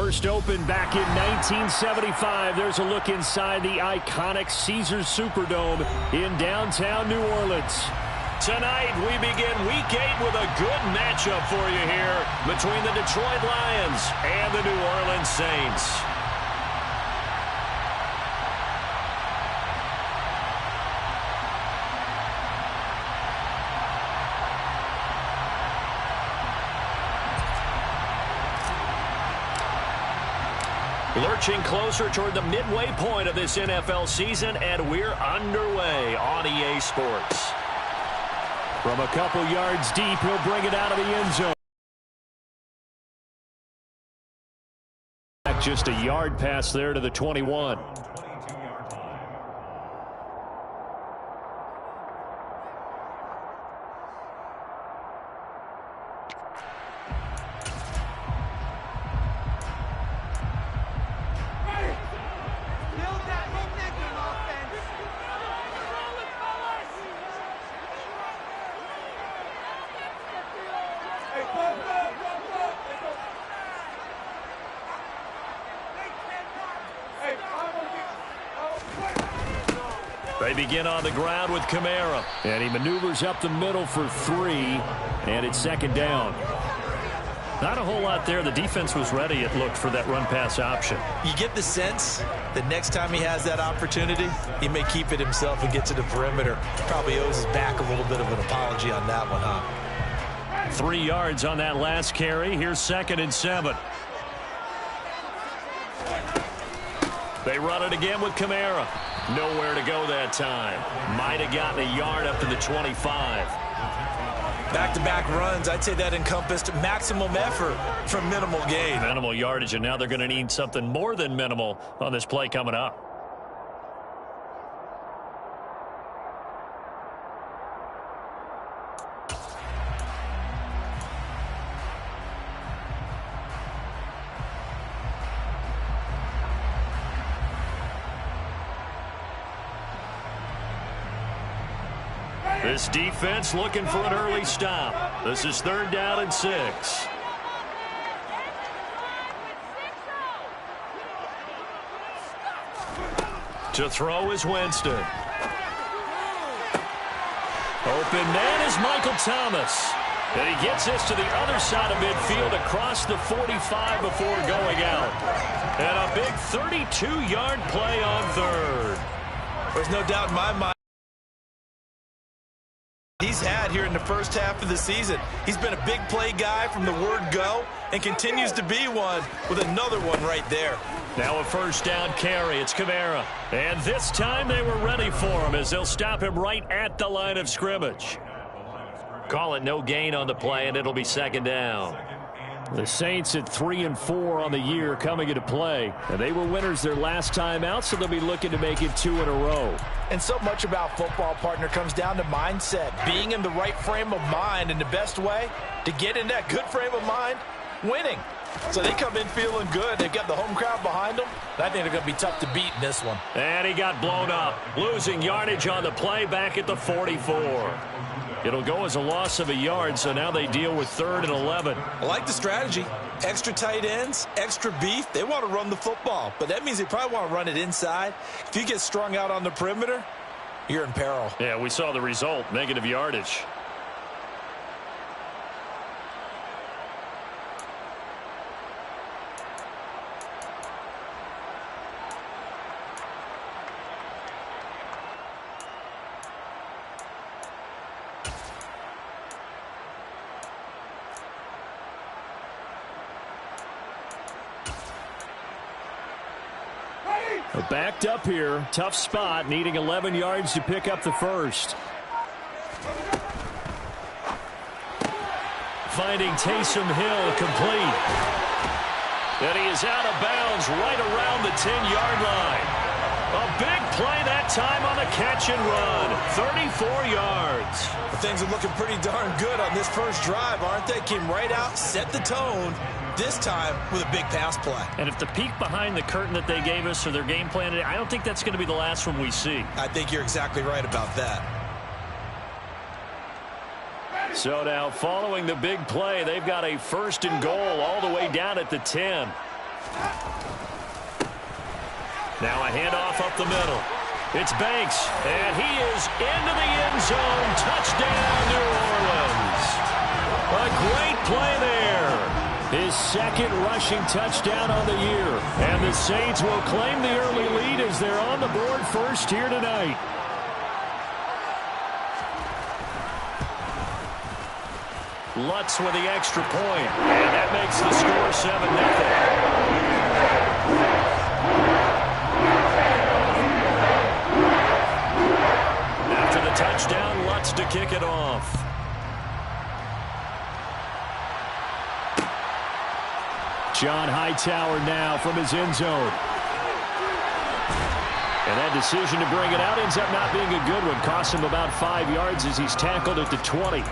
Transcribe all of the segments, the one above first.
First opened back in 1975. There's a look inside the iconic Caesars Superdome in downtown New Orleans. Tonight, we begin Week 8 with a good matchup for you here between the Detroit Lions and the New Orleans Saints. Lurching closer toward the midway point of this NFL season, and we're underway on EA Sports. From a couple yards deep, he'll bring it out of the end zone. Just a yard pass there to the 21. They begin on the ground with Kamara, and he maneuvers up the middle for 3, and it's second down. Not a whole lot there. The defense was ready, it looked, for that run-pass option. You get the sense that next time he has that opportunity, he may keep it himself and get to the perimeter. Probably owes his back a little bit of an apology on that one, huh? 3 yards on that last carry. Here's 2nd and 7. They run it again with Kamara. Nowhere to go that time. Might have gotten a yard up to the 25. Back-to-back runs, I'd say that encompassed maximum effort for minimal gain. Minimal yardage, and now they're going to need something more than minimal on this play coming up. This defense looking for an early stop. This is 3rd down and 6. To throw is Winston. Open man is Michael Thomas. And he gets this to the other side of midfield across the 45 before going out. And a big 32-yard play on 3rd. There's no doubt in my mind he's had here in the first half of the season. He's been a big play guy from the word go and continues to be one with another one right there. Now a 1st down carry. It's Kamara. And this time they were ready for him as they'll stop him right at the line of scrimmage. Call it no gain on the play, and it'll be 2nd down. The Saints at 3-4 on the year coming into play. And they were winners their last time out, so they'll be looking to make it 2 in a row. And so much about football, partner, comes down to mindset. Being in the right frame of mind, and the best way to get in that good frame of mind, winning. So they come in feeling good. They've got the home crowd behind them. I think they're going to be tough to beat in this one. And he got blown up, losing yardage on the play back at the 44. It'll go as a loss of a yard, so now they deal with 3rd and 11. I like the strategy. Extra tight ends, extra beef. They want to run the football, but that means they probably want to run it inside. If you get strung out on the perimeter, you're in peril. Yeah, we saw the result, negative yardage. Backed up here. Tough spot. Needing 11 yards to pick up the 1st. Finding Taysom Hill complete. And he is out of bounds right around the 10-yard line. A big play that time on the catch and run. 34 yards. Things are looking pretty darn good on this first drive, aren't they? Came right out, set the tone. This time with a big pass play. And if the peek behind the curtain that they gave us or their game plan, I don't think that's going to be the last one we see. I think you're exactly right about that. So now following the big play, they've got a 1st and goal all the way down at the 10. Now a handoff up the middle. It's Banks, and he is into the end zone. Touchdown, New Orleans. A great play there. His second rushing touchdown on the year. And the Saints will claim the early lead as they're on the board first here tonight. Lutz with the extra point, and that makes the score 7-0. After the touchdown, Lutz to kick it off. John Hightower now from his end zone. And that decision to bring it out ends up not being a good one. Costs him about 5 yards as he's tackled at the 20.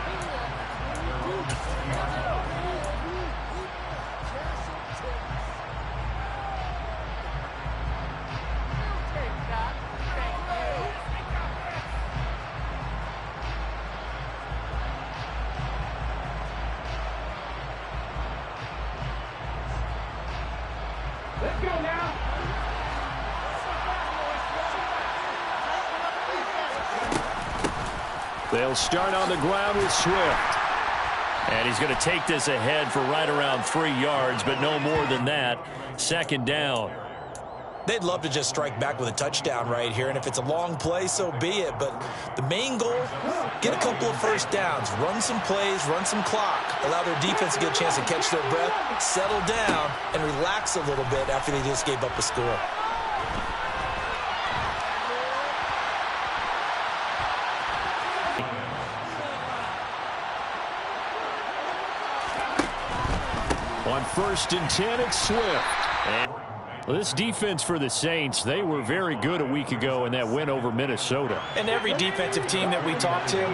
They'll start on the ground with Swift. And he's going to take this ahead for right around 3 yards, but no more than that. Second down. They'd love to just strike back with a touchdown right here, and if it's a long play, so be it. But the main goal, get a couple of first downs, run some plays, run some clock, allow their defense to get a chance to catch their breath, settle down, and relax a little bit after they just gave up a score. On 1st and 10, it's Swift. And this defense for the Saints, they were very good a week ago in that win over Minnesota. And every defensive team that we talked to,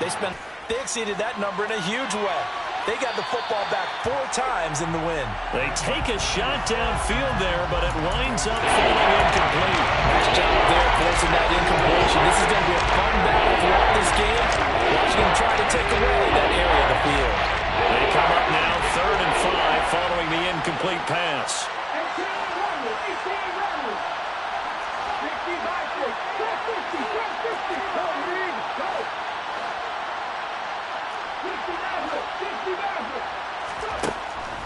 they exceeded that number in a huge way. They got the football back 4 times in the win. They take a shot downfield there, but it winds up falling incomplete. Nice job there forcing that incompletion. This is going to be a fun battle throughout this game. Watching them try to take away that area of the field. They come up now 3rd and 5 following the incomplete pass.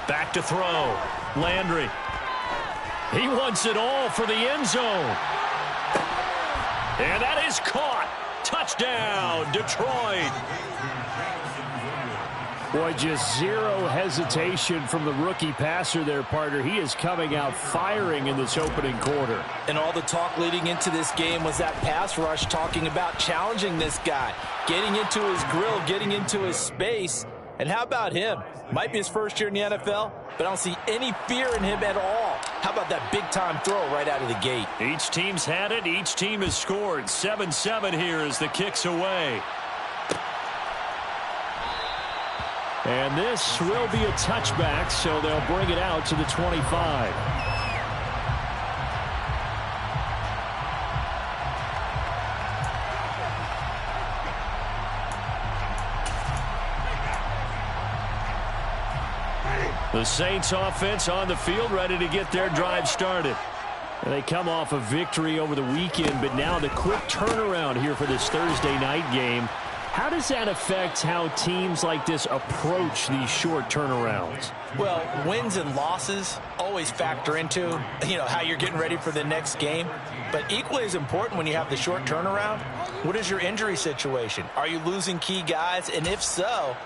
Back to throw. Landry. He wants it all for the end zone. And that is caught. Touchdown, Detroit. Boy, just zero hesitation from the rookie passer there, partner. He is coming out firing in this opening quarter. And all the talk leading into this game was that pass rush talking about challenging this guy, getting into his grill, getting into his space. And how about him? Might be his first year in the NFL, but I don't see any fear in him at all. How about that big-time throw right out of the gate? Each team's had it. Each team has scored. 7-7 here as the kick's away. And this will be a touchback, so they'll bring it out to the 25. The Saints offense on the field, ready to get their drive started. And they come off a victory over the weekend, but now the quick turnaround here for this Thursday night game. How does that affect how teams like this approach these short turnarounds? Well, wins and losses always factor into, how you're getting ready for the next game. But equally as important when you have the short turnaround, what is your injury situation? Are you losing key guys? And if so,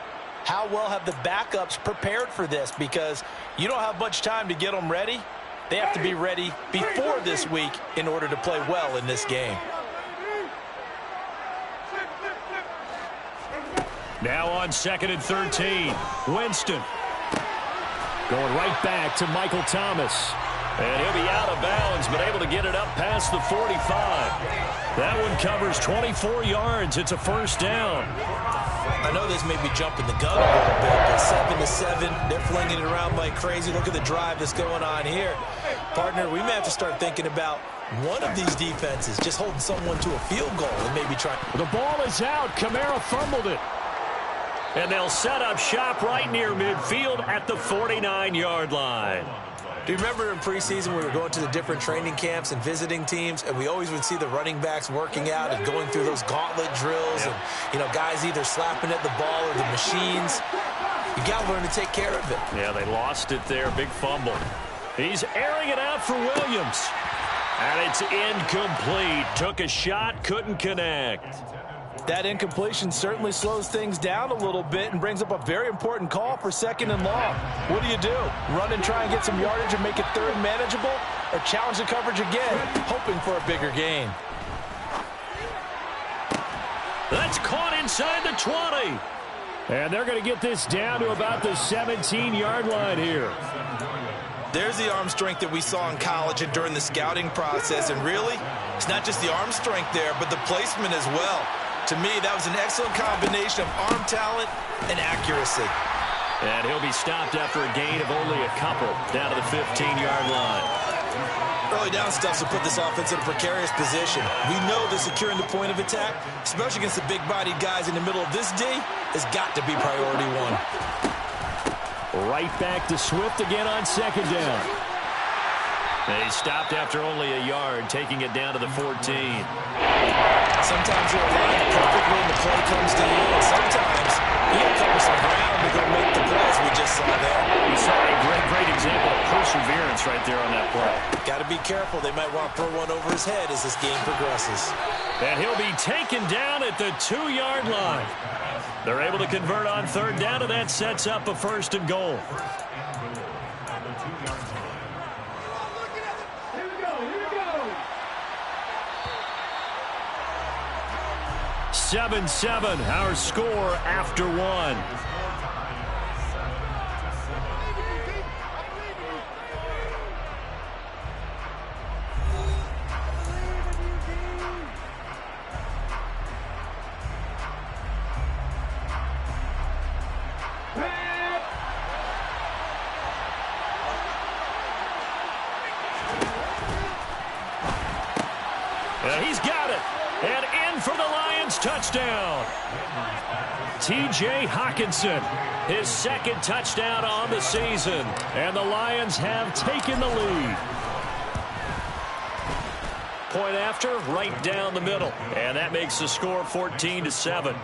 how well have the backups prepared for this? Because you don't have much time to get them ready. They have to be ready before this week in order to play well in this game. Now on 2nd and 13, Winston. Going right back to Michael Thomas. And he'll be out of bounds, but able to get it up past the 45. That one covers 24 yards. It's a first down. I know this may be jumping the gun a little bit, but 7-7, they're flinging it around like crazy. Look at the drive that's going on here. Partner, we may have to start thinking about one of these defenses just holding someone to a field goal and maybe trying. The ball is out. Kamara fumbled it. And they'll set up shop right near midfield at the 49-yard line. Do you remember in preseason we were going to the different training camps and visiting teams, and we always would see the running backs working out and going through those gauntlet drills, and, you know, guys either slapping at the ball or the machines. You got to learn to take care of it. Yeah, they lost it there. Big fumble. He's airing it out for Williams. And it's incomplete. Took a shot, couldn't connect. That incompletion certainly slows things down a little bit and brings up a very important call for 2nd and long. What do? Run and try and get some yardage and make it 3rd manageable, or challenge the coverage again, hoping for a bigger gain? That's caught inside the 20. And they're going to get this down to about the 17-yard line here. There's the arm strength that we saw in college and during the scouting process. And really, it's not just the arm strength there, but the placement as well. To me, that was an excellent combination of arm talent and accuracy. And he'll be stopped after a gain of only a couple down to the 15-yard line. Early down stuff will put this offense in a precarious position. We know that securing the point of attack, especially against the big-bodied guys in the middle of this D, has got to be priority one. Right back to Swift again on 2nd down. And he stopped after only a yard, taking it down to the 14. Sometimes you're aligned perfectly and the play comes to you, and sometimes you got to cover some ground to go make the plays we just saw there. You saw a great example of perseverance right there on that play. Got to be careful. They might want to throw one over his head as this game progresses. And he'll be taken down at the 2-yard line. They're able to convert on 3rd down, and that sets up a 1st and goal. 7-7, our score after 1. He's got it. And in for the Lions touchdown. T.J. Hockenson, his 2nd touchdown on the season. And the Lions have taken the lead. Point after, right down the middle. And that makes the score 14-7.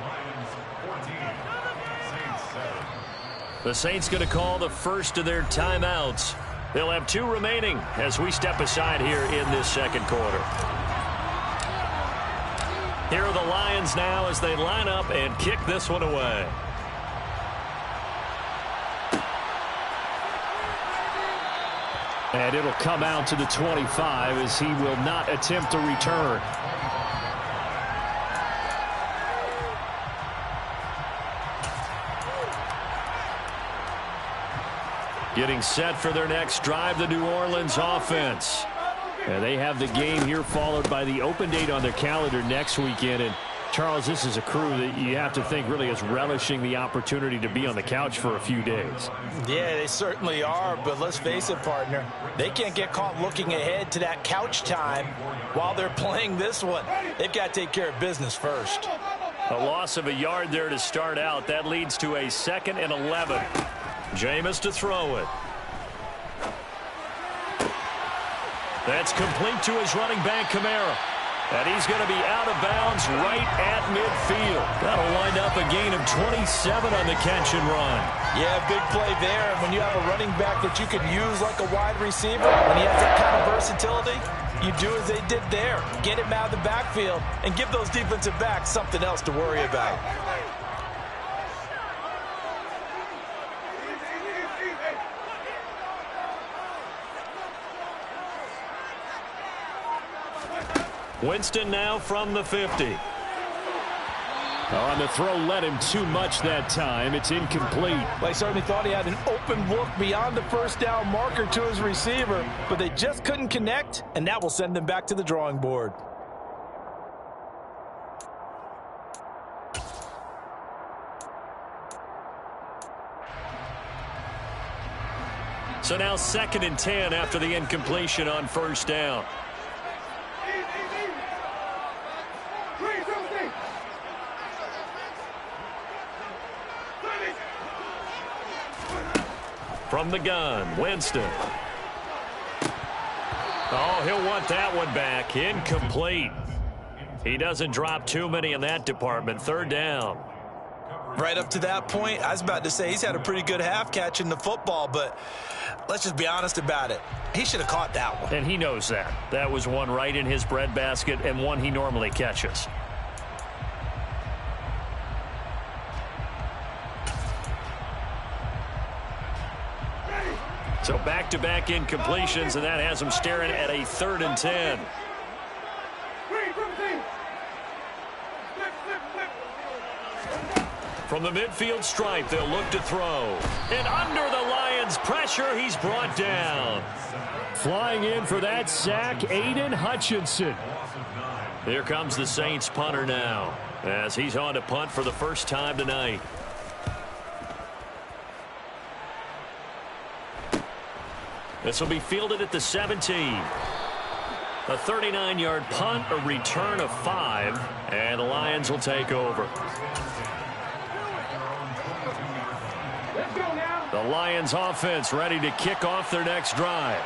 The Saints going to call the first of their timeouts. They'll have 2 remaining as we step aside here in this 2nd quarter. Here are the Lions now as they line up and kick this one away. And it'll come out to the 25 as he will not attempt a return. Getting set for their next drive, the New Orleans offense. And they have the game here followed by the open date on their calendar next weekend. And Charles, this is a crew that you have to think really is relishing the opportunity to be on the couch for a few days. Yeah, they certainly are, but let's face it, partner. They can't get caught looking ahead to that couch time while they're playing this one. They've got to take care of business first. A loss of a yard there to start out. That leads to a 2nd and 11. Jameis to throw it. That's complete to his running back, Kamara. And he's going to be out of bounds right at midfield. That'll wind up a gain of 27 on the catch and run. Yeah, big play there. And when you have a running back that you can use like a wide receiver, when he has that kind of versatility, you do as they did there. Get him out of the backfield and give those defensive backs something else to worry about. Winston now from the 50. On the throw, led him too much that time. It's incomplete. Well, I certainly thought he had an open look beyond the 1st down marker to his receiver, but they just couldn't connect, and that will send them back to the drawing board. So now 2nd and 10 after the incompletion on 1st down. From the gun, Winston. Oh, he'll want that one back. Incomplete. He doesn't drop too many in that department. Third down. Right up to that point, I was about to say he's had a pretty good half catching the football, but let's just be honest about it. He should have caught that one. And he knows that. That was one right in his breadbasket and one he normally catches. So back-to-back incompletions, and that has him staring at a 3rd and 10. From the midfield stripe, they'll look to throw. And under the Lions' pressure, he's brought down. Flying in for that sack, Aiden Hutchinson. Here comes the Saints punter now, as he's on to punt for the first time tonight. This will be fielded at the 17. A 39-yard punt, a return of 5, and the Lions will take over. The Lions offense ready to kick off their next drive.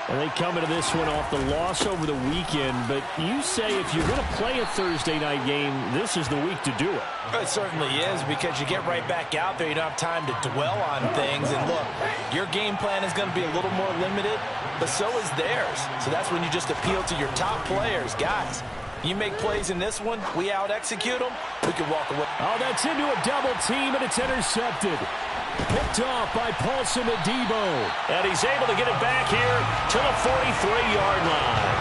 And they come into this one off the loss over the weekend, but you say if you're going to play a Thursday night game, this is the week to do it. It certainly is, because you get right back out there. You don't have time to dwell on things. And look, your game plan is going to be a little more limited, but so is theirs. So that's when you just appeal to your top players. Guys, you make plays in this one, we out-execute them, we can walk away. Oh, that's into a double team, and it's intercepted. Picked off by Paulson Adebo. And he's able to get it back here to the 43-yard line.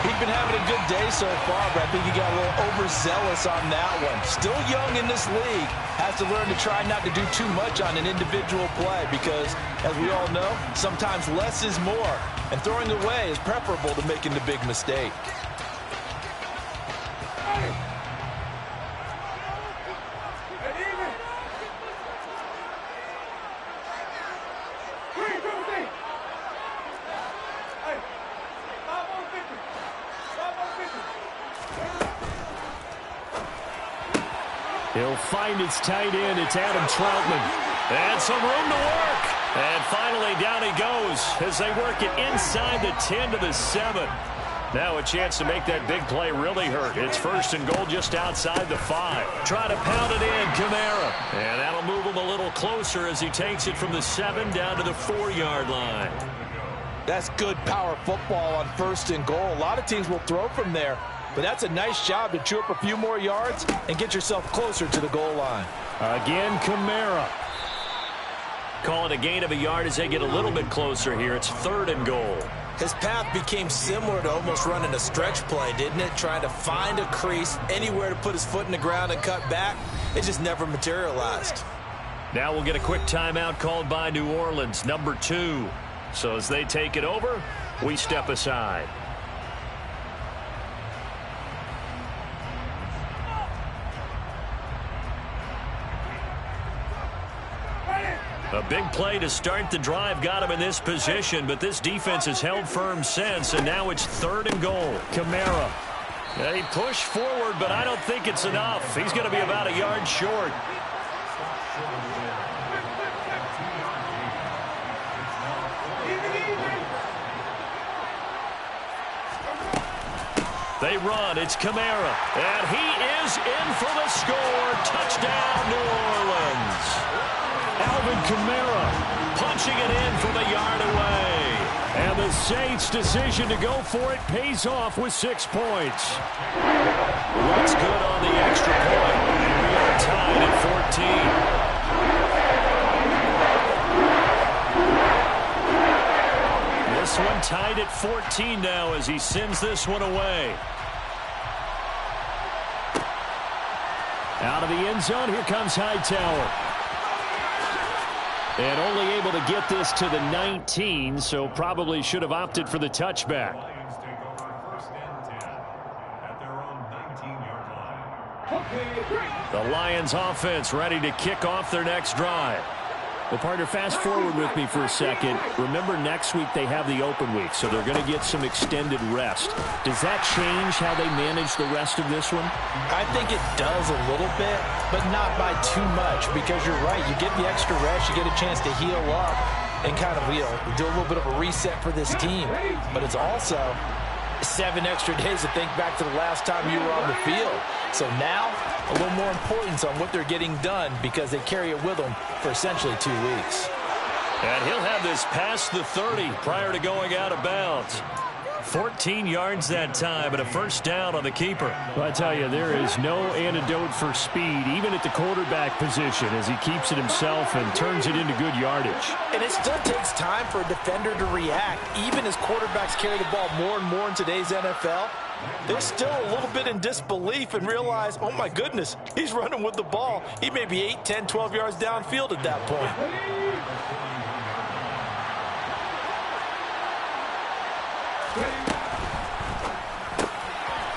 He's been having a good day so far, but I think he got a little overzealous on that one. Still young in this league. Has to learn to try not to do too much on an individual play because, as we all know, sometimes less is more. And throwing away is preferable to making the big mistake. He'll find its tight end. It's Adam Troutman. And some room to work. And finally down he goes as they work it inside the 10 to the 7. Now a chance to make that big play really hurt. It's 1st and goal just outside the 5. Try to pound it in, Kamara. And that'll move him a little closer as he takes it from the 7 down to the 4-yard line. That's good power football on 1st and goal. A lot of teams will throw from there. But that's a nice job to chew up a few more yards and get yourself closer to the goal line. Again, Kamara. Call it a gain of a yard as they get a little bit closer here. It's 3rd and goal. His path became similar to almost running a stretch play, didn't it? Trying to find a crease, anywhere to put his foot in the ground and cut back. It just never materialized. Now we'll get a quick timeout called by New Orleans, number 2. So as they take it over, we step aside. A big play to start the drive got him in this position, but this defense has held firm since, and now it's 3rd and goal. Kamara. He pushed forward, but I don't think it's enough. He's going to be about a yard short. They run. It's Kamara. And he is in for the score. Touchdown, New Orleans. Alvin Kamara punching it in from a yard away. And the Saints' decision to go for it pays off with 6 points. What's good on the extra point? And we are tied at 14. This one tied at 14 now as he sends this one away. Out of the end zone, here comes Hightower. And only able to get this to the 19, so probably should have opted for the touchback. The Lions offense ready to kick off their next drive. Well, partner, fast forward with me for a second. Remember, next week they have the open week, so they're going to get some extended rest. Does that change how they manage the rest of this one? I think it does a little bit, but not by too much, because you're right. You get the extra rest. You get a chance to heal up. and kind of, do a little bit of a reset for this team. But it's also 7 extra days to think back to the last time you were on the field. So now, a little more importance on what they're getting done because they carry it with them for essentially 2 weeks. And he'll have this past the 30 prior to going out of bounds. 14 yards that time, but a first down on the keeper. Well, I tell you, there is no antidote for speed, even at the quarterback position, as he keeps it himself and turns it into good yardage. And it still takes time for a defender to react. Even as quarterbacks carry the ball more and more in today's NFL, they're still a little bit in disbelief and realize, oh my goodness, he's running with the ball. He may be 8, 10, 12 yards downfield at that point.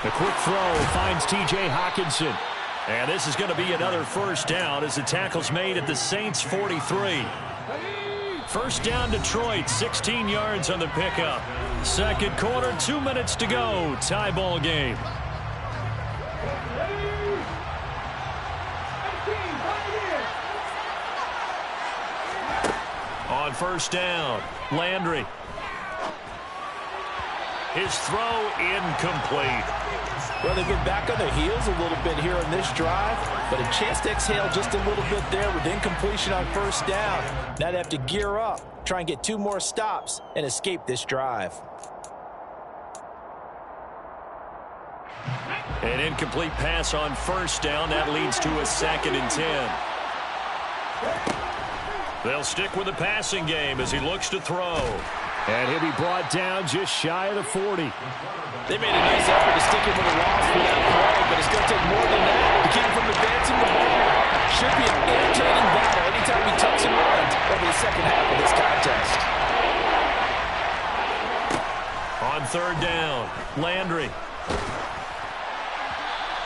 The quick throw finds T.J. Hockenson. And this is going to be another first down as the tackle's made at the Saints 43. First down Detroit, 16 yards on the pickup. Second quarter, 2 minutes to go. Tie ball game. On first down, Landry. His throw incomplete. Well, they've been back on their heels a little bit here on this drive, but a chance to exhale just a little bit there with incompletion on first down. Now they have to gear up, try and get 2 more stops, and escape this drive. An incomplete pass on first down. That leads to a 2nd and 10. They'll stick with the passing game as he looks to throw. And he'll be brought down just shy of the 40. They made a nice effort to stick him with a loss for that play, but it's going to take more than that to keep him from advancing the ball. Should be an entertaining battle anytime he tucks and runs over the second half of this contest. On third down, Landry.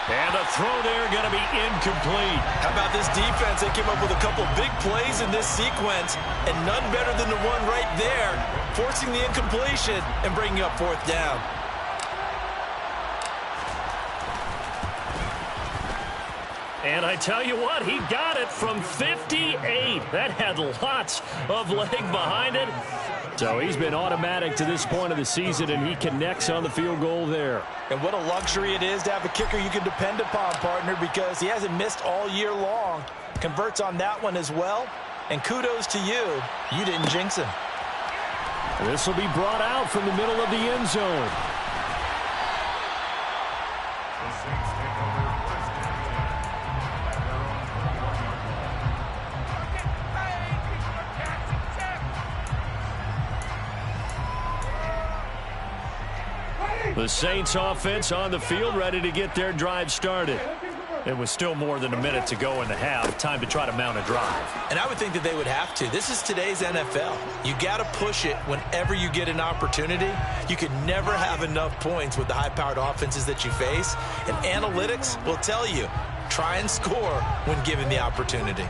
And a throw there going to be incomplete. How about this defense? They came up with a couple big plays in this sequence, and none better than the one right there, forcing the incompletion and bringing up 4th down. And I tell you what, he got it from 58. That had lots of leg behind it. So he's been automatic to this point of the season, and he connects on the field goal there. And what a luxury it is to have a kicker you can depend upon, partner, because he hasn't missed all year long. Converts on that one as well. And kudos to you. You didn't jinx him. This will be brought out from the middle of the end zone. The Saints offense on the field, ready to get their drive started. It was still more than a minute to go in the half. Time to try to mount a drive. And I would think that they would have to. This is today's NFL. You got to push it whenever you get an opportunity. You can never have enough points with the high-powered offenses that you face. And analytics will tell you, try and score when given the opportunity.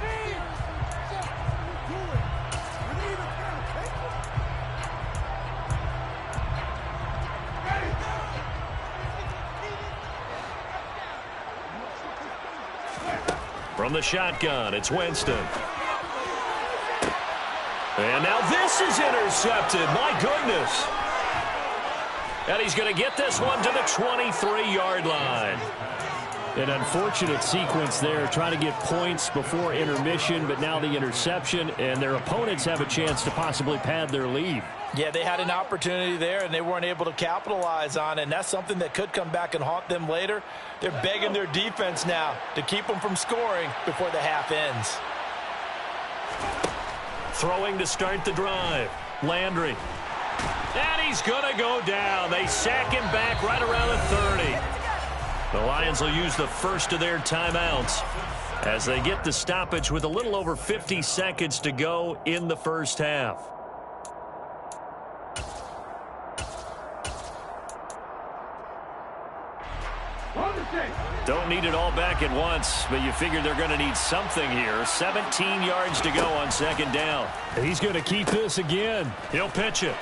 From the shotgun, it's Winston. And now this is intercepted. My goodness. And he's going to get this one to the 23-yard line. An unfortunate sequence there, trying to get points before intermission, but now the interception, and their opponents have a chance to possibly pad their lead. Yeah, they had an opportunity there, and they weren't able to capitalize on it, and that's something that could come back and haunt them later. They're begging their defense now to keep them from scoring before the half ends. Throwing to start the drive, Landry. And he's going to go down. They sack him back right around the 30. The Lions will use the first of their timeouts as they get the stoppage with a little over 50 seconds to go in the first half. Don't need it all back at once, but you figure they're going to need something here. 17 yards to go on second down. He's going to keep this again. He'll pitch it.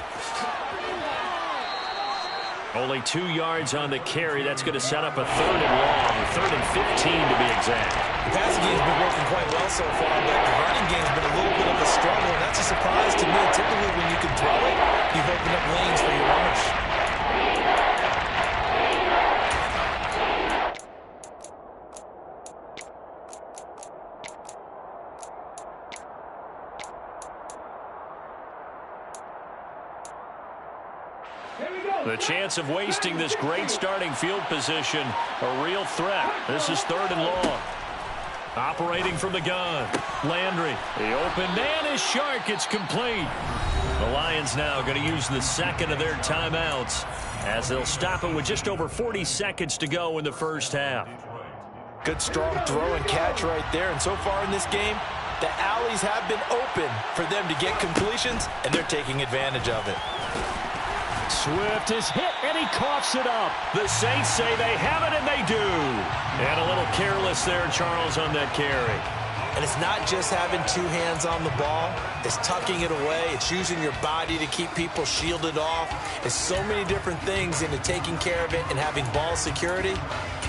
Only 2 yards on the carry. That's going to set up a 3rd and long, 3rd and 15 to be exact. The passing game's been working quite well so far, but the running game's been a little bit of a struggle, and that's a surprise to me. Typically, when you can throw it, you've opened up lanes for your runners. The chance of wasting this great starting field position, a real threat. This is 3rd and long. Operating from the gun, Landry. The open man is Shark. It's complete. The Lions now going to use the second of their timeouts as they'll stop it with just over 40 seconds to go in the first half. Good strong throw and catch right there. And so far in this game, the alleys have been open for them to get completions, and they're taking advantage of it. Swift is hit, and he coughs it up. The Saints say they have it, and they do. And a little careless there, Charles, on that carry. And it's not just having two hands on the ball. It's tucking it away. It's using your body to keep people shielded off. It's so many different things into taking care of it and having ball security.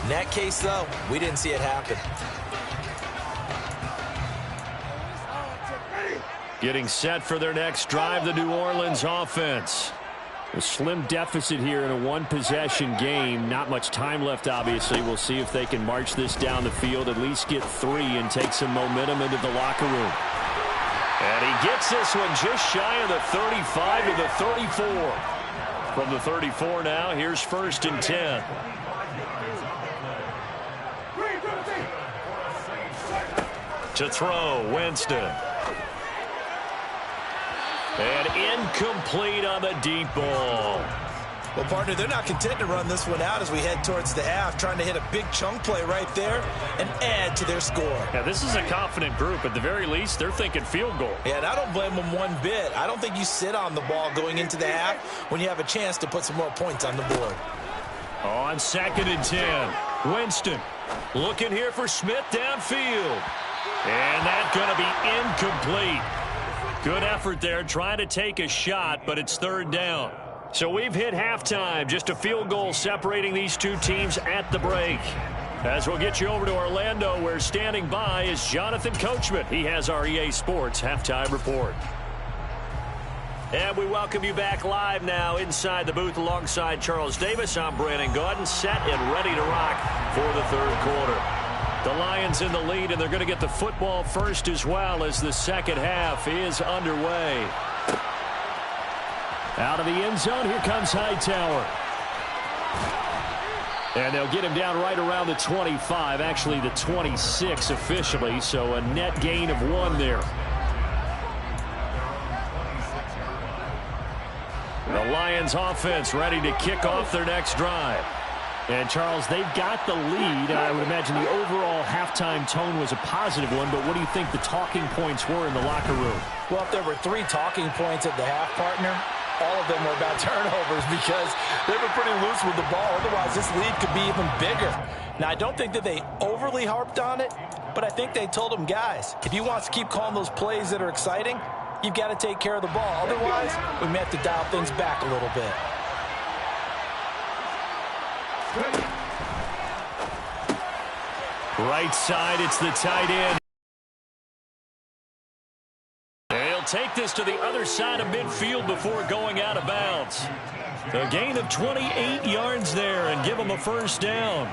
In that case, though, we didn't see it happen. Getting set for their next drive, the New Orleans offense. A slim deficit here in a one-possession game. Not much time left, obviously. We'll see if they can march this down the field, at least get 3 and take some momentum into the locker room. And he gets this one just shy of the 35 to the 34. From the 34 now, here's 1st and 10. To throw, Winston. And incomplete on the deep ball. Well, partner, they're not content to run this one out as we head towards the half, trying to hit a big chunk play right there and add to their score. Yeah, this is a confident group. At the very least, they're thinking field goal. Yeah, and I don't blame them one bit. I don't think you sit on the ball going into the half when you have a chance to put some more points on the board. On 2nd and 10, Winston looking here for Smith downfield. And that's going to be incomplete. Good effort there, trying to take a shot, but it's 3rd down. So we've hit halftime. Just a field goal separating these two teams at the break. As we'll get you over to Orlando, where standing by is Jonathan Coachman. He has our EA Sports Halftime Report. And we welcome you back live now inside the booth alongside Charles Davis. I'm Brandon Gaudin, set and ready to rock for the 3rd quarter. The Lions in the lead, and they're going to get the football first as well as the second half is underway. Out of the end zone, here comes Hightower. And they'll get him down right around the 25, actually the 26 officially, so a net gain of 1 there. The Lions offense ready to kick off their next drive. And, Charles, they've got the lead. I would imagine the overall halftime tone was a positive one, but what do you think the talking points were in the locker room? Well, if there were 3 talking points at the half, partner, all of them were about turnovers because they were pretty loose with the ball. Otherwise, this lead could be even bigger. Now, I don't think that they overly harped on it, but I think they told them, guys, if you want to keep calling those plays that are exciting, you've got to take care of the ball. Otherwise, we may have to dial things back a little bit. Right side, it's the tight end. They'll take this to the other side of midfield before going out of bounds. A gain of 28 yards there and give them a 1st down.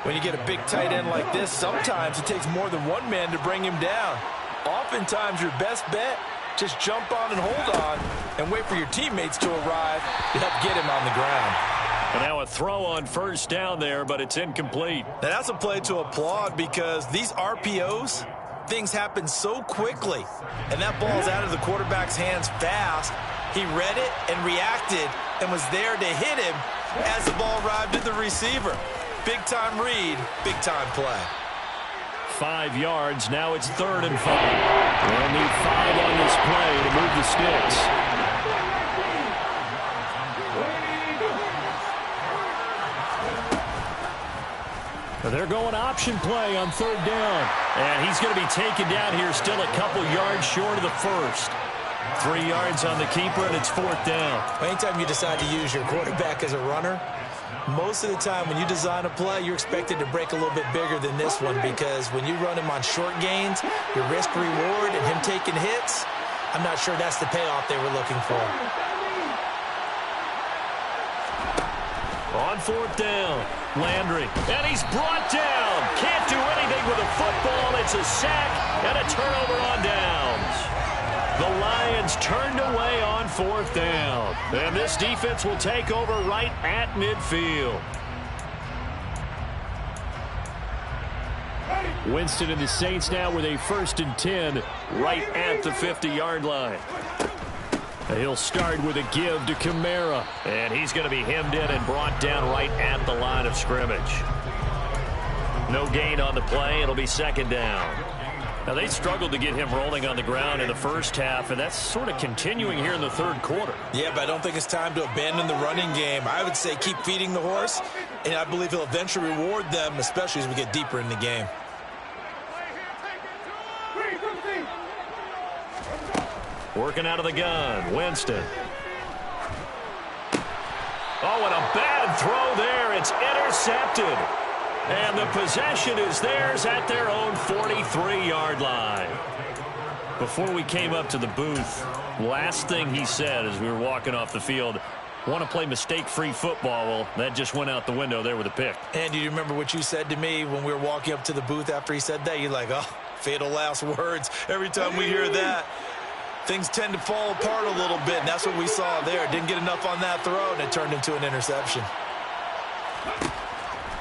When you get a big tight end like this, sometimes it takes more than one man to bring him down. Oftentimes, your best bet, just jump on and hold on and wait for your teammates to arrive to help get him on the ground. And now a throw on 1st down there, but it's incomplete. Now that's a play to applaud because these RPOs, things happen so quickly. And that ball's out of the quarterback's hands fast. He read it and reacted and was there to hit him as the ball arrived at the receiver. Big-time read, big-time play. 5 yards. Now it's 3rd and 5. They'll need 5 on this play to move the sticks. They're going option play on 3rd down. And he's going to be taken down here still a couple yards short of the 1st. 3 yards on the keeper, and it's 4th down. Anytime you decide to use your quarterback as a runner, most of the time when you design a play, you're expected to break a little bit bigger than this one because when you run him on short gains, your risk-reward and him taking hits, I'm not sure that's the payoff they were looking for. On fourth down, Landry, and he's brought down. Can't do anything with a football. It's a sack and a turnover on downs. The Lions turned away on fourth down, and this defense will take over right at midfield. Winston and the Saints now with a 1st and 10 right at the 50-yard line. He'll start with a give to Kamara. And he's going to be hemmed in and brought down right at the line of scrimmage. No gain on the play. It'll be 2nd down. Now, they struggled to get him rolling on the ground in the first half, and that's sort of continuing here in the 3rd quarter. Yeah, but I don't think it's time to abandon the running game. I would say keep feeding the horse, and I believe he'll eventually reward them, especially as we get deeper in the game. Working out of the gun, Winston. Oh, and a bad throw there. It's intercepted. And the possession is theirs at their own 43-yard line. Before we came up to the booth, last thing he said as we were walking off the field, want to play mistake-free football. Well, that just went out the window there with a pick. And do you remember what you said to me when we were walking up to the booth after he said that? You're like, oh, fatal last words. Every time we hear that, things tend to fall apart a little bit, and that's what we saw there. Didn't get enough on that throw, and it turned into an interception.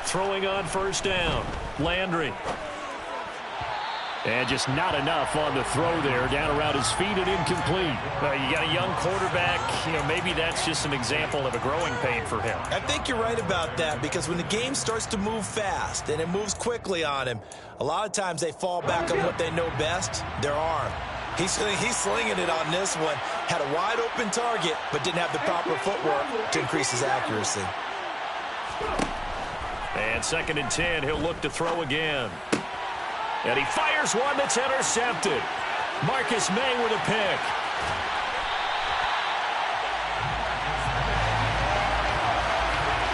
Throwing on 1st down, Landry. And just not enough on the throw there. Down around his feet and incomplete. Well, you got a young quarterback. You know, maybe that's just an example of a growing pain for him. I think you're right about that, because when the game starts to move fast and it moves quickly on him, a lot of times they fall back on what they know best, their arm. He's slinging it on this one. Had a wide open target, but didn't have the proper footwork to increase his accuracy. And 2nd and 10, he'll look to throw again. And he fires one that's intercepted. Marcus May with a pick.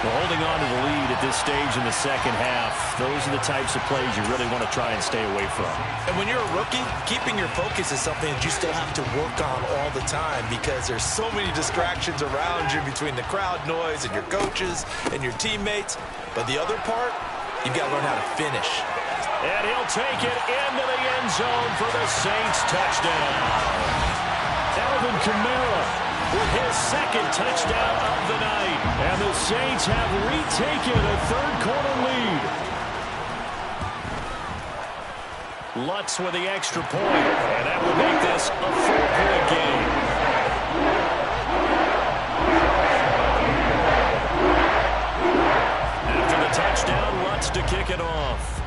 Well, holding on to the lead at this stage in the 2nd half, those are the types of plays you really want to try and stay away from. And when you're a rookie, keeping your focus is something that you still have to work on all the time, because there's so many distractions around you between the crowd noise and your coaches and your teammates. But the other part, you've got to learn how to finish. And he'll take it into the end zone for the Saints touchdown. Alvin Kamara with his 2nd touchdown of the night. And the Saints have retaken a 3rd quarter lead. Lutz with the extra point, and that will make this a 4-point game. After the touchdown, Lutz to kick it off.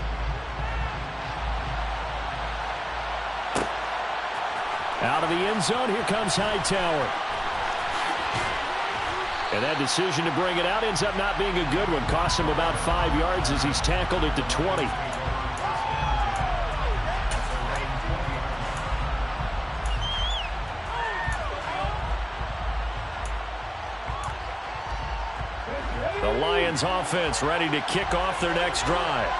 Out of the end zone, here comes Hightower. And that decision to bring it out ends up not being a good one. Costs him about 5 yards as he's tackled at the 20. The Lions offense ready to kick off their next drive.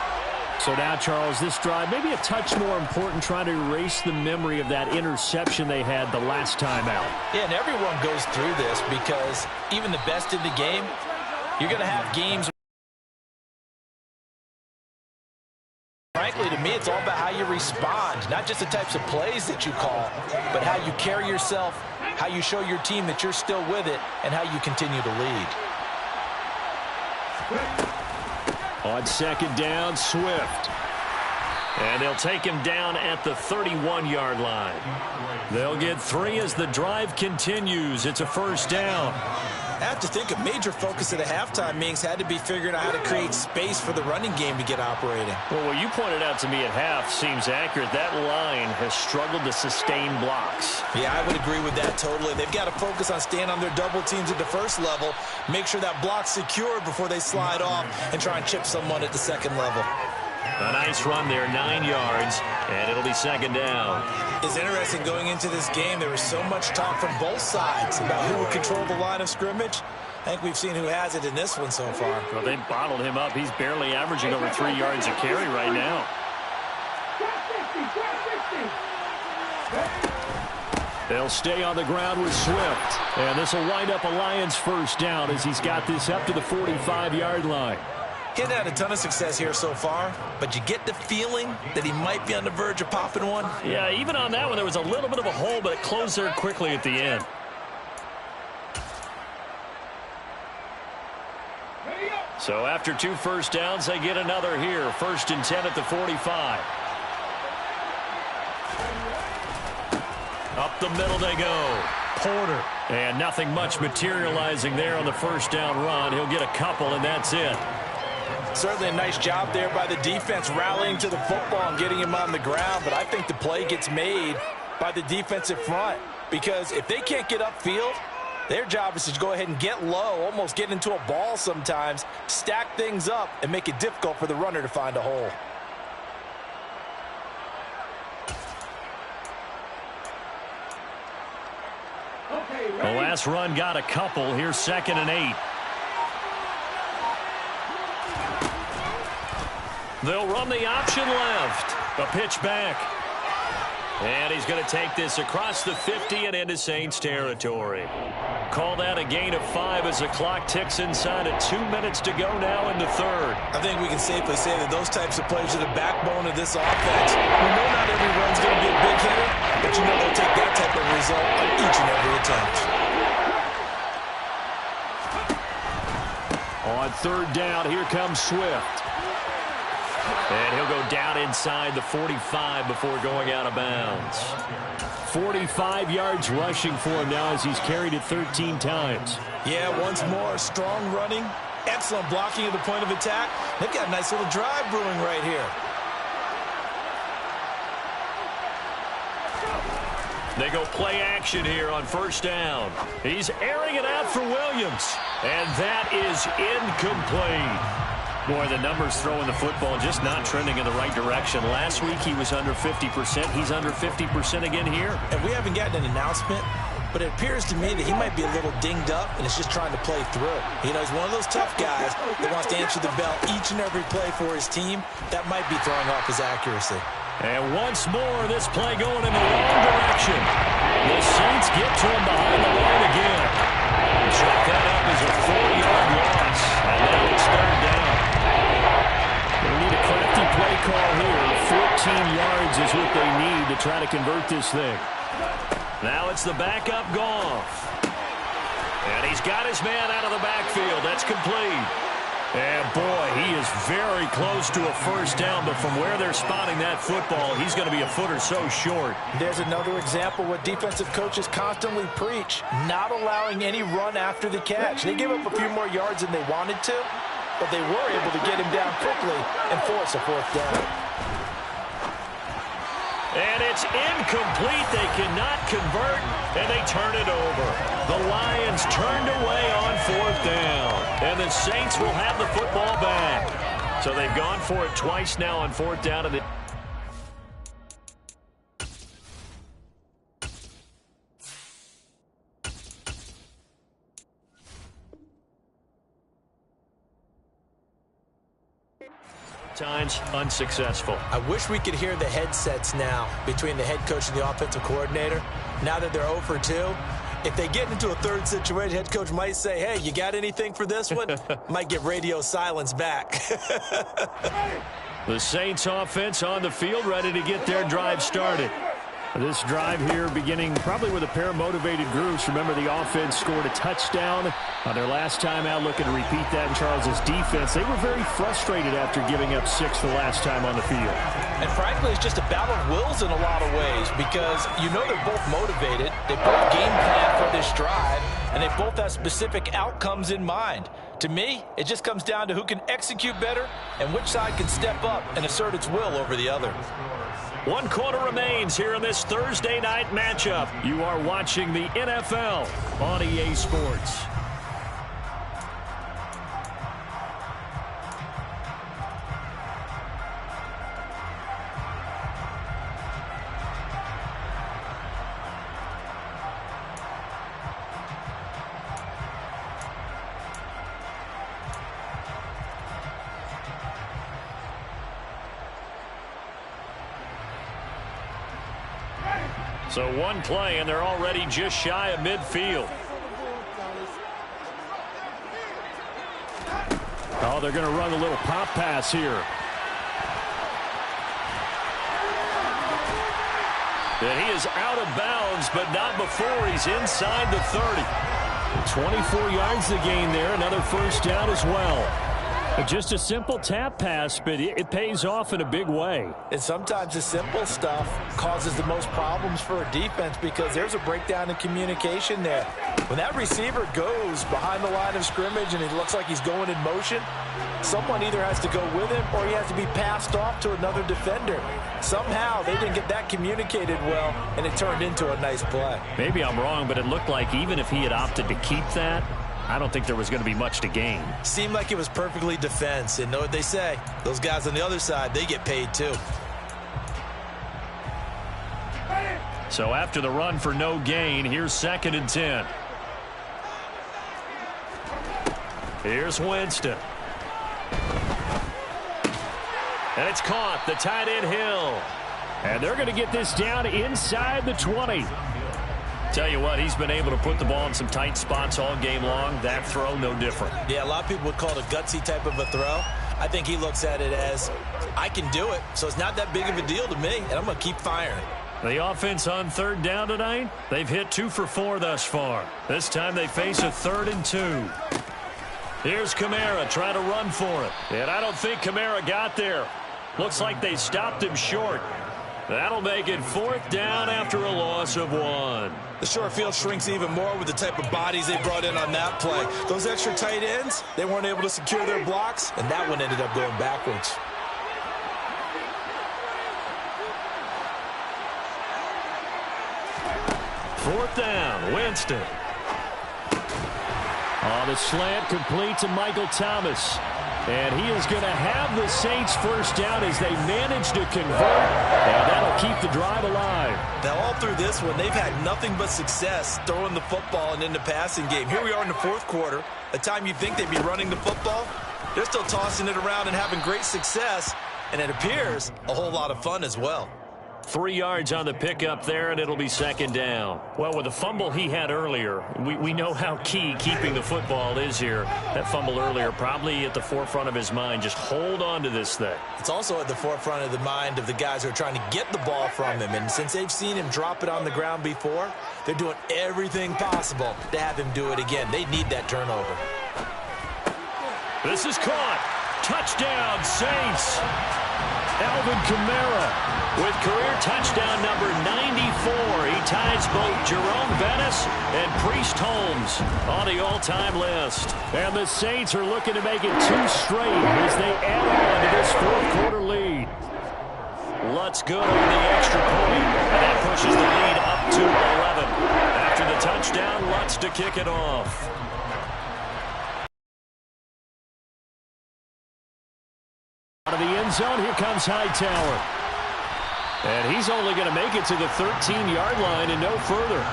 So now, Charles, this drive maybe a touch more important, trying to erase the memory of that interception they had the last time out. Yeah, and everyone goes through this, because even the best in the game, you're going to have games. Frankly, to me, it's all about how you respond, not just the types of plays that you call, but how you carry yourself, how you show your team that you're still with it, and how you continue to lead. On 2nd down, Swift. And they'll take him down at the 31-yard line. They'll get 3 as the drive continues. It's a 1st down. I have to think a major focus of the halftime meetings had to be figuring out how to create space for the running game to get operating. Well, what you pointed out to me at half seems accurate. That line has struggled to sustain blocks. Yeah, I would agree with that totally. They've got to focus on staying on their double teams at the first level, make sure that block's secure before they slide off, and try and chip someone at the second level. A nice run there, 9 yards, and it'll be 2nd down. It's interesting going into this game. There was so much talk from both sides about who would control the line of scrimmage. I think we've seen who has it in this one so far. Well, they bottled him up. He's barely averaging over 3 yards a carry right now. They'll stay on the ground with Swift. And this will wind up a Lions first down as he's got this up to the 45-yard line. He hasn't had a ton of success here so far, but you get the feeling that he might be on the verge of popping one. Yeah, even on that one, there was a little bit of a hole, but it closed there quickly at the end. So after 2 first downs, they get another here. 1st and 10 at the 45. Up the middle they go. Porter. And nothing much materializing there on the first down run. He'll get a couple, and that's it. Certainly a nice job there by the defense rallying to the football and getting him on the ground, but I think the play gets made by the defensive front because if they can't get upfield, their job is to go ahead and get low, almost get into a ball sometimes, stack things up, and make it difficult for the runner to find a hole. The last run got a couple. Here's 2nd and 8. They'll run the option left. A pitch back. And he's going to take this across the 50 and into Saints territory. Call that a gain of 5 as the clock ticks inside of 2 minutes to go now in the 3rd. I think we can safely say that those types of plays are the backbone of this offense. We know not every run's going to be a big hitter, but you know they'll take that type of result on each and every attempt. On 3rd down, here comes Swift. And he'll go down inside the 45 before going out of bounds. 45 yards rushing for him now as he's carried it 13 times. Yeah, once more, strong running, excellent blocking at the point of attack. They've got a nice little drive brewing right here. They go play action here on 1st down. He's airing it out for Williams. And that is incomplete. Boy, the numbers throwing the football just not trending in the right direction. Last week he was under 50%. He's under 50% again here. And we haven't gotten an announcement, but it appears to me that he might be a little dinged up and is just trying to play through. You know, he's one of those tough guys that wants to answer the bell each and every play for his team. That might be throwing off his accuracy. And once more, this play going in the wrong direction. The Saints get to him behind the line again. Check that up as a 4-yard loss. And now it's 3rd down. They need a crafty play call here. 14 yards is what they need to try to convert this thing. Now it's the backup Goff. And he's got his man out of the backfield. That's complete. And, boy, he is very close to a first down, but from where they're spotting that football, he's going to be a foot or so short. There's another example what defensive coaches constantly preach, not allowing any run after the catch. They gave up a few more yards than they wanted to, but they were able to get him down quickly and force a 4th down. And it's incomplete. They cannot convert, and they turn it over. The Lions turned away on 4th down, and the Saints will have the football back. So they've gone for it twice now on 4th down. And times unsuccessful. I wish we could hear the headsets now between the head coach and the offensive coordinator. Now that they're 0 for 2, if they get into a 3rd situation, head coach might say, hey, you got anything for this one? Might get radio silence back. The Saints offense on the field, ready to get their drive started. This drive here beginning probably with a pair of motivated groups. Remember, the offense scored a touchdown on their last time out, looking to repeat that in Charles's defense. They were very frustrated after giving up 6 the last time on the field. And frankly, it's just a battle of wills in a lot of ways because you know they're both motivated. They both game plan for this drive, and they both have specific outcomes in mind. To me, it just comes down to who can execute better and which side can step up and assert its will over the other. 1 quarter remains here in this Thursday night matchup. You are watching the NFL on EA Sports. So one play, and they're already just shy of midfield. Oh, they're going to run a little pop pass here. And he is out of bounds, but not before he's inside the 30. 24 yards to gain there. Another first down as well. Just a simple tap pass, but it pays off in a big way. And sometimes the simple stuff causes the most problems for a defense because there's a breakdown in communication there. When that receiver goes behind the line of scrimmage and it looks like he's going in motion, someone either has to go with him or he has to be passed off to another defender. Somehow they didn't get that communicated well, and it turned into a nice play. Maybe I'm wrong, but it looked like even if he had opted to keep that, I don't think there was going to be much to gain. Seemed like it was perfectly defense. And know what they say? Those guys on the other side, they get paid too. So after the run for no gain, here's 2nd and 10. Here's Winston. And it's caught. The tight end Hill. And they're going to get this down inside the 20. Tell you what, he's been able to put the ball in some tight spots all game long. That throw, no different. Yeah, a lot of people would call it a gutsy type of a throw. I think he looks at it as, I can do it, so it's not that big of a deal to me, and I'm going to keep firing. The offense on 3rd down tonight, they've hit 2 for 4 thus far. This time they face a 3rd and 2. Here's Kamara trying to run for it. And I don't think Kamara got there. Looks like they stopped him short. That'll make it 4th down after a loss of 1. The short field shrinks even more with the type of bodies they brought in on that play. Those extra tight ends, they weren't able to secure their blocks, and that one ended up going backwards. Fourth down, Winston. On the slant, complete to Michael Thomas. And he is going to have the Saints first down as they manage to convert, and that'll keep the drive alive. Now, all through this one, they've had nothing but success throwing the football and in the passing game. Here we are in the 4th quarter, a time you'd think they'd be running the football. They're still tossing it around and having great success, and it appears a whole lot of fun as well. 3 yards on the pickup there, and it'll be 2nd down. Well, with the fumble he had earlier, we know how key keeping the football is here. That fumble earlier probably at the forefront of his mind. Just hold on to this thing. It's also at the forefront of the mind of the guys who are trying to get the ball from him. And since they've seen him drop it on the ground before, they're doing everything possible to have him do it again. They need that turnover. This is caught. Touchdown, Saints. Alvin Kamara with career touchdown number 94. He ties both Jerome Bettis and Priest Holmes on the all-time list. And the Saints are looking to make it 2 straight as they add on to this 4th quarter lead. Lutz good on the extra point, and that pushes the lead up to 11. After the touchdown, Lutz to kick it off. Out of the end zone, here comes Hightower. And he's only going to make it to the 13-yard line and no further.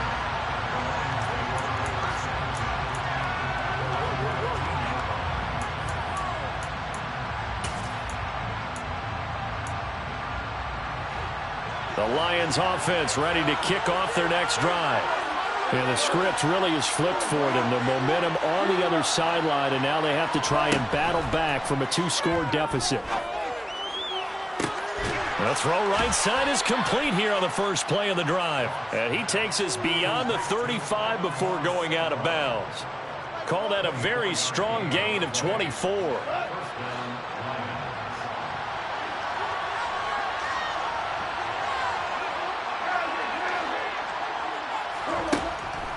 The Lions offense ready to kick off their next drive. And the script really is flipped for them. The momentum on the other sideline, and now they have to try and battle back from a 2-score deficit. The throw right side is complete here on the first play of the drive. And he takes us beyond the 35 before going out of bounds. Call that a very strong gain of 24.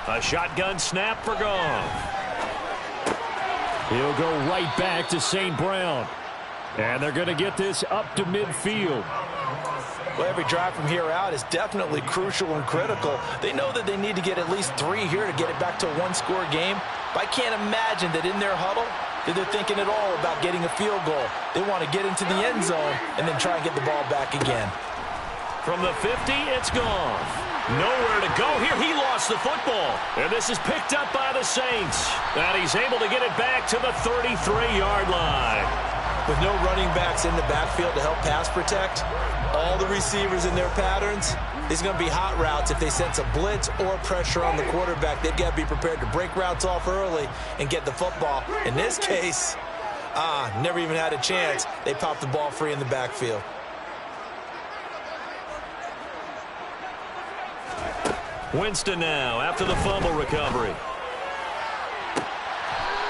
A shotgun snap for Goff. He'll go right back to St. Brown. And they're going to get this up to midfield. Well, every drive from here out is definitely crucial and critical. They know that they need to get at least 3 here to get it back to a 1-score game. But I can't imagine that in their huddle that they're thinking at all about getting a field goal. They want to get into the end zone and then try and get the ball back again. From the 50, it's Goff. Nowhere to go here. He lost the football. And this is picked up by the Saints. And he's able to get it back to the 33-yard line. With no running backs in the backfield to help pass protect, all the receivers in their patterns, these are going to be hot routes. If they sense a blitz or pressure on the quarterback, they've got to be prepared to break routes off early and get the football. In this case, never even had a chance. They popped the ball free in the backfield. Winston now after the fumble recovery.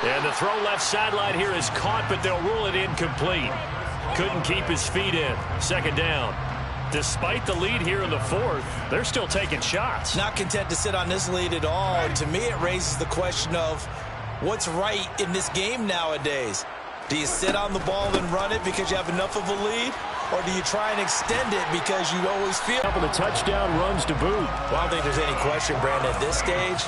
And the throw left sideline here is caught, but they'll rule it incomplete. Couldn't keep his feet in. Second down. Despite the lead here in the fourth, they're still taking shots. Not content to sit on this lead at all. And to me, it raises the question of what's right in this game nowadays. Do you sit on the ball and run it because you have enough of a lead? Or do you try and extend it because you always feel... A couple of touchdown runs to boot. Well, I don't think there's any question, Brandon, at this stage.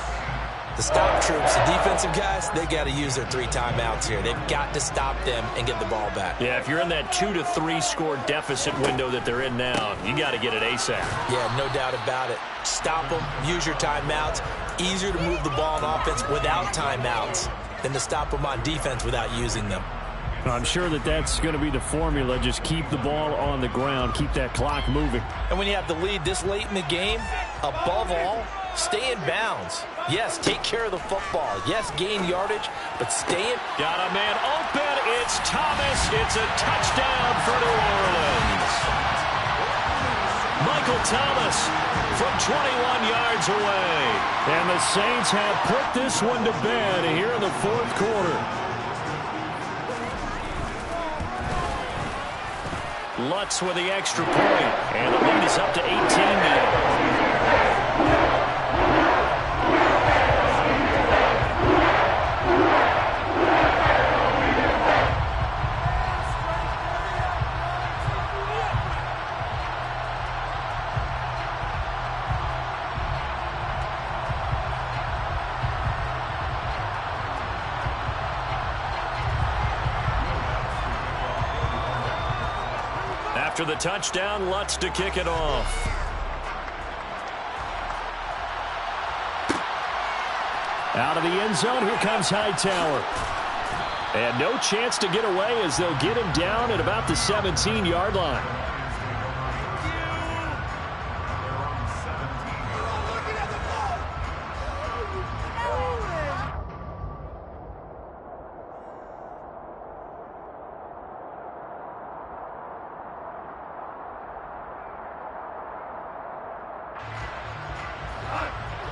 The stop troops, the defensive guys, they got to use their 3 timeouts here. They've got to stop them and get the ball back. Yeah, if you're in that 2 to 3 score deficit window that they're in now, you got to get it ASAP. Yeah, no doubt about it. Stop them, use your timeouts. Easier to move the ball on offense without timeouts than to stop them on defense without using them. I'm sure that's going to be the formula. Just keep the ball on the ground. Keep that clock moving. And when you have the lead this late in the game, above all, stay in bounds. Yes, take care of the football. Yes, gain yardage, but stay in. Got a man open. It's Thomas. It's a touchdown for New Orleans. Michael Thomas from 21 yards away. And the Saints have put this one to bed here in the fourth quarter. Lutz with the extra point. And the lead is up to 18 now. After the touchdown, Lutz to kick it off. Out of the end zone, here comes Hightower. And no chance to get away as they'll get him down at about the 17-yard line.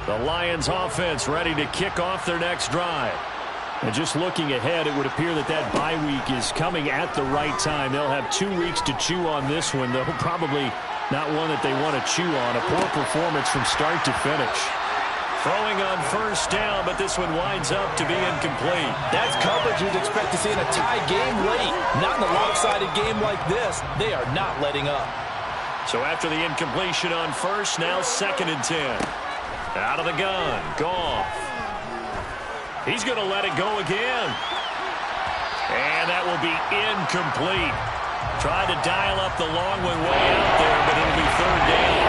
The Lions offense ready to kick off their next drive. And just looking ahead, it would appear that bye week is coming at the right time. They'll have 2 weeks to chew on this one, though probably not one that they want to chew on. A poor performance from start to finish. Throwing on first down, but this one winds up to be incomplete. That's coverage you'd expect to see in a tie game late. Not in a lopsided game like this. They are not letting up. So after the incompletion on first, now 2nd and 10. Out of the gun, Goff. He's going to let it go again. And that will be incomplete. Tried to dial up the long one way out there, but it'll be 3rd down.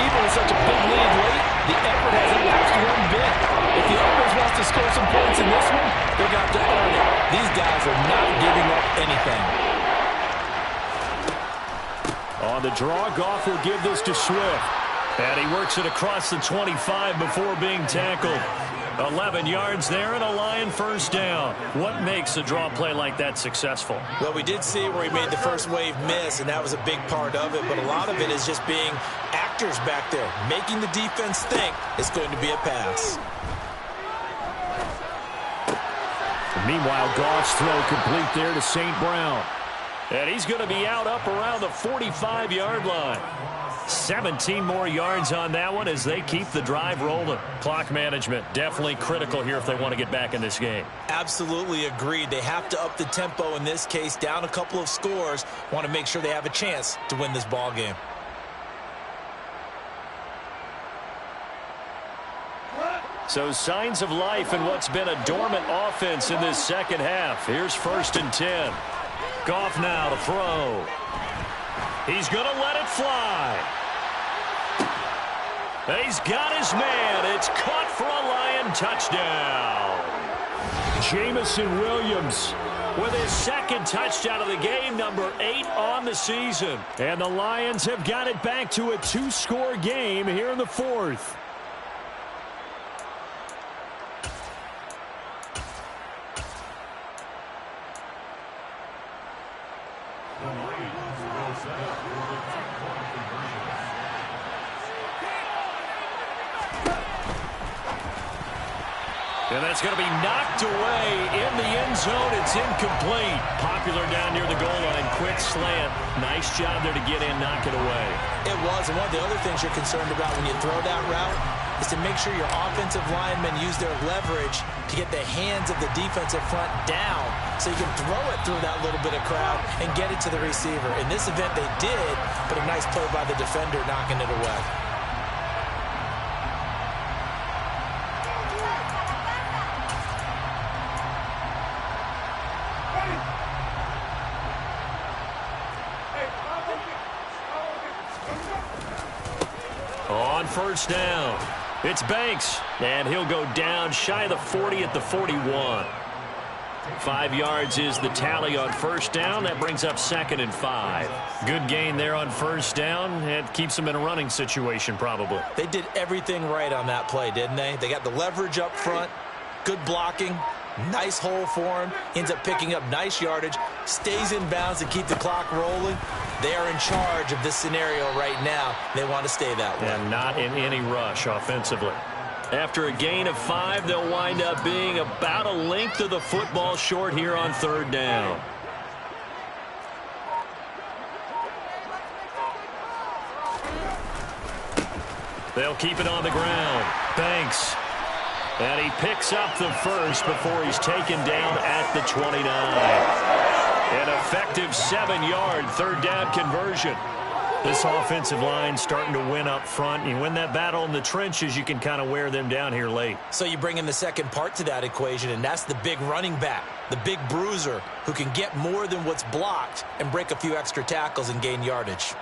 Even with such a big lead late, the effort hasn't lapsed one bit. If the offense wants to score some points in this one, they're going to have to earn it. These guys are not giving up anything. On the draw, Goff will give this to Swift. And he works it across the 25 before being tackled. 11 yards there and a Lion first down. What makes a draw play like that successful? Well, we did see where he made the first wave miss, and that was a big part of it. But a lot of it is just being actors back there, making the defense think it's going to be a pass. Meanwhile, Goff's throw complete there to St. Brown. And he's going to be out up around the 45-yard line. 17 more yards on that one as they keep the drive rolling. Clock management definitely critical here if they want to get back in this game. Absolutely agreed. They have to up the tempo in this case, down a couple of scores. Want to make sure they have a chance to win this ball game. So signs of life in what's been a dormant offense in this second half. Here's 1st and 10. Goff now to throw. He's going to let it fly. He's got his man. It's caught for a Lion touchdown. Jamison Williams with his second touchdown of the game, number 8 on the season. And the Lions have got it back to a 2-score game here in the 4th. And that's going to be knocked away in the end zone. It's incomplete. Popular down near the goal line. Quick slant. Nice job there to get in, knock it away. It was. And one of the other things you're concerned about when you throw that route is to make sure your offensive linemen use their leverage to get the hands of the defensive front down so you can throw it through that little bit of crowd and get it to the receiver. In this event, they did, but a nice play by the defender knocking it away. On first down, it's Banks, and he'll go down shy of the 40 at the 41. 5 yards is the tally on first down. That brings up 2nd and 5. Good gain there on first down. It keeps them in a running situation probably. They did everything right on that play, didn't they? They got the leverage up front, good blocking, nice hole for him, ends up picking up nice yardage, stays in bounds to keep the clock rolling. They are in charge of this scenario right now. They want to stay that way. And not in any rush offensively. After a gain of 5, they'll wind up being about a length of the football short here on third down. They'll keep it on the ground. Banks. And he picks up the first before he's taken down at the 29. An effective 7-yard third down conversion. This offensive line starting to win up front. You win that battle in the trenches, you can kind of wear them down here late. So you bring in the second part to that equation, and that's the big running back, the big bruiser, who can get more than what's blocked and break a few extra tackles and gain yardage.